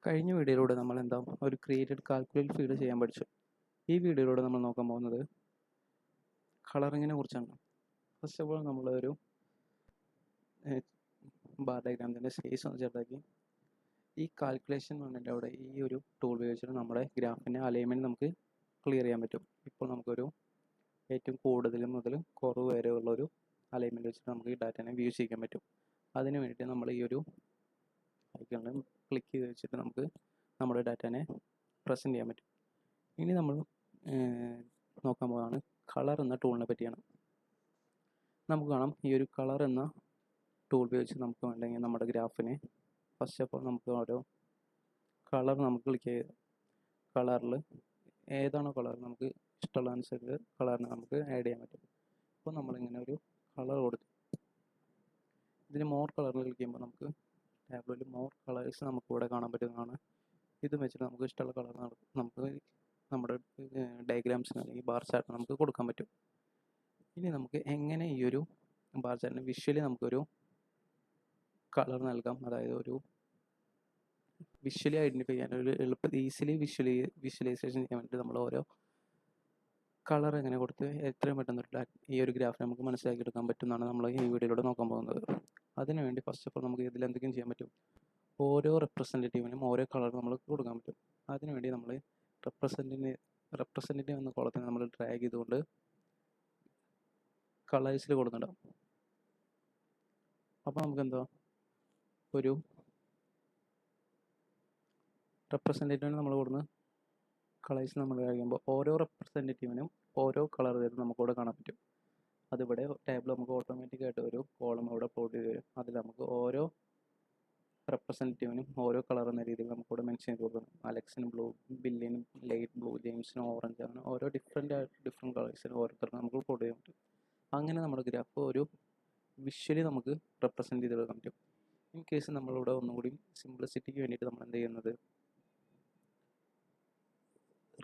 കഴിഞ്ഞ വീഡിയോയിലൂടെ നമ്മൾ ഒരു ക്രിയേറ്റഡ് കാൽക്കുലേറ്റ് ഫീൽഡ് ചെയ്യാൻ പഠിച്ചു. ഈ വീഡിയോയിലൂടെ നമ്മൾ നോക്കാൻ പോകുന്നത് കളറിങ്ങിനെ കുറിച്ചാണ്. ഫസ്റ്റ് ഓഫ് ഓൾ നമ്മളൊരു ബാർ ഡയഗ്രാമിൻ്റെ സ്പേസ് ഒന്ന് ചെറുതാക്കി ഈ കാൽക്കുലേഷൻ വന്നിട്ട് അവിടെ ഈ ഒരു ടൂൾ ഉപയോഗിച്ചിട്ട് നമ്മുടെ ഗ്രാഫിൻ്റെ അലൈൻമെൻറ്റ് നമുക്ക് ക്ലിയർ ചെയ്യാൻ പറ്റും. ഇപ്പോൾ നമുക്കൊരു ഏറ്റവും കൂടുതൽ മുതൽ കുറവ് വരെ ഉള്ളൊരു അലൈൻമെൻറ്റ് വെച്ചിട്ട് നമുക്ക് ഈ ഡാറ്റനെ വ്യൂ ചെയ്യാൻ പറ്റും. അതിന് വേണ്ടിയിട്ട് നമ്മൾ ഈ ഒരു ഐക്കണിൽ ക്ലിക്ക് ചെയ്ത് വെച്ചിട്ട് നമുക്ക് നമ്മുടെ ഡാറ്റനെ പ്രസൻറ്റ് ചെയ്യാൻ പറ്റും. ഇനി നമ്മൾ നോക്കാൻ പോകുന്നതാണ് കളർ എന്ന ടൂളിനെ പറ്റിയാണ്. നമുക്ക് കാണാം ഈ ഒരു കളർ എന്ന ടൂൾ ഉപയോഗിച്ച് നമുക്ക് വേണമെങ്കിൽ നമ്മുടെ ഗ്രാഫിനെ ഫസ്റ്റ് ഓഫ് ഓൾ നമുക്ക് ഓരോ കളർ നമുക്ക് ക്ലിക്ക് ചെയ്ത് കളറിൽ ഏതാണോ കളർ നമുക്ക് ഇഷ്ടമുള്ള അനുസരിച്ച് കളറിനെ നമുക്ക് ആഡ് ചെയ്യാൻ പറ്റും. അപ്പോൾ നമ്മളിങ്ങനെ ഒരു കളർ കൊടുത്തു. ഇതിന് മോർ കളറിൽ ക്ലിക്ക് ചെയ്യുമ്പോൾ നമുക്ക് ടാബ്ലോയിൽ മോർ കളേഴ്സ് നമുക്ക് ഇവിടെ കാണാൻ പറ്റുന്നതാണ്. ഇത് വെച്ചിട്ട് നമുക്ക് ഇഷ്ടമുള്ള കളർ നമുക്ക് നമ്മുടെ ഡയഗ്രാംസിന് അല്ലെങ്കിൽ ബാർ ചാർട്ടിന് നമുക്ക് കൊടുക്കാൻ പറ്റും. ഇനി നമുക്ക് എങ്ങനെ ഈ ഒരു ബാർ ചാർട്ടിന് വിഷ്വലി നമുക്കൊരു കളർ നൽകാം, അതായത് ഒരു വിഷ്വലി ഐഡൻറ്റിഫൈ ചെയ്യാൻ ഒരു ഈസിലി വിഷ്വലൈസേഷൻ ചെയ്യാൻ വേണ്ടി നമ്മൾ ഓരോ കളർ എങ്ങനെ കൊടുത്ത് എത്രയും പെട്ടെന്ന് ഈ ഒരു ഗ്രാഫ് നമുക്ക് മനസ്സിലാക്കി എടുക്കാൻ പറ്റുമെന്നാണ് നമ്മൾ ഈ വീഡിയോയിലൂടെ നോക്കാൻ പോകുന്നത്. അതിനുവേണ്ടി ഫസ്റ്റ് ഓഫ് ഓൾ നമുക്ക് ഇതിൽ എന്തൊക്കെയും ചെയ്യാൻ പറ്റും, ഓരോ റെപ്രസെൻറ്റേറ്റീവിനും ഓരോ കളർ നമ്മൾ കൊടുക്കാൻ പറ്റും. അതിനുവേണ്ടി നമ്മൾ റെപ്രസെൻറ്റേറ്റീവ് എന്ന കോളത്തിന് നമ്മൾ ഡ്രാഗ് ചെയ്തുകൊണ്ട് കളേഴ്സിൽ കൊടുത്തിടാം. അപ്പോൾ നമുക്ക് ഒരു റെപ്രസെൻറ്റേറ്റീവിന് നമ്മൾ കൊടുന്ന് കളേഴ്സ് നമ്മൾ കഴിയുമ്പോൾ ഓരോ റെപ്രസെൻറ്റേറ്റീവിനും ഓരോ കളർ ചെയ്ത് നമുക്കിവിടെ കാണാൻ പറ്റും. അതിവിടെ ടേബിൾ നമുക്ക് ഓട്ടോമാറ്റിക്കായിട്ട് ഒരു കോളം ഇവിടെ അപ്ലോഡ് ചെയ്ത് വരും. അതിൽ നമുക്ക് ഓരോ റെപ്രസെൻറ്റേറ്റീവിനും ഓരോ കളർ എന്ന രീതിയിൽ നമുക്കിവിടെ മെൻഷൻ ചെയ്ത് കൊടുക്കണം. അലക്സിന് ബ്ലൂ, ബില്ലിന് ലൈറ്റ് ബ്ലൂ, ജെയിംസിന് ഓറഞ്ച്, അങ്ങനെ ഓരോ ഡിഫറെൻറ്റ് കളേഴ്സിന് ഓരോരുത്തർക്കും നമുക്ക് അപ്ലോഡ് ചെയ്യാൻ പറ്റും. അങ്ങനെ നമ്മുടെ ഗ്രാഫ് ഒരു വിഷ്വലി നമുക്ക് റെപ്രസെൻറ്റ് ചെയ്തെടുക്കാൻ പറ്റും. ഇൻ കേസ് നമ്മളിവിടെ ഒന്നുകൂടി സിംപ്ലിസിറ്റിക്ക് വേണ്ടിയിട്ട് നമ്മൾ എന്ത് ചെയ്യുന്നത്,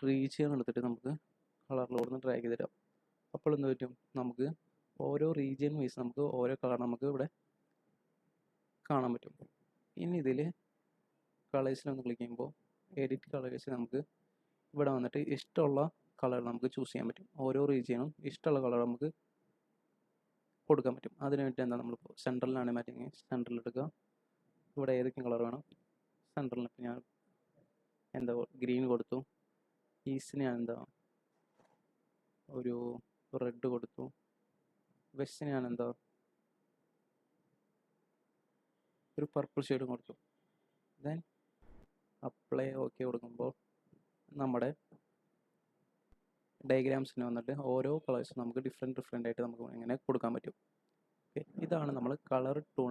റീജിയൻ എടുത്തിട്ട് നമുക്ക് കളറിലോട് ഡ്രാഗ് ചെയ്തിടാം. അപ്പോൾ എന്ത് പറ്റും, നമുക്ക് ഓരോ റീജിയൻ വൈസ് നമുക്ക് ഓരോ കളർ നമുക്ക് ഇവിടെ കാണാൻ പറ്റും. ഇനി ഇതിൽ കളേഴ്സിലൊന്ന് ക്ലിക്ക് ചെയ്യുമ്പോൾ എഡിറ്റ് കളേഴ്സ് നമുക്ക് ഇവിടെ വന്നിട്ട് ഇഷ്ടമുള്ള കളർ നമുക്ക് ചൂസ് ചെയ്യാൻ പറ്റും. ഓരോ റീജിയനും ഇഷ്ടമുള്ള കളർ നമുക്ക് കൊടുക്കാൻ പറ്റും. അതിന് വേണ്ടി നമ്മളിപ്പോൾ സെൻട്രലിലാണ് മാറ്റിങ്, സെൻട്രൽ എടുക്കുക. ഇവിടെ ഏതൊക്കെയും കളർ വേണം, സെൻട്രലിന് ഇപ്പോൾ ഞാൻ ഗ്രീൻ കൊടുത്തു. ഈസ്റ്റിന് ഞാൻ ഒരു റെഡ് കൊടുത്തു. വെസ്റ്റിന് ഞാൻ ഒരു പർപ്പിൾ ഷെയ്ഡും കൊടുത്തു. ദെൻ അപ്ലൈ ഓക്കെ കൊടുക്കുമ്പോൾ നമ്മുടെ ഡയഗ്രാംസിന് വന്നിട്ട് ഓരോ കളേഴ്സും നമുക്ക് ഡിഫറെൻ്റ് ആയിട്ട് നമുക്ക് ഇങ്ങനെ കൊടുക്കാൻ പറ്റും. ഓക്കെ, ഇതാണ് നമ്മൾ കളർ ടൂൾ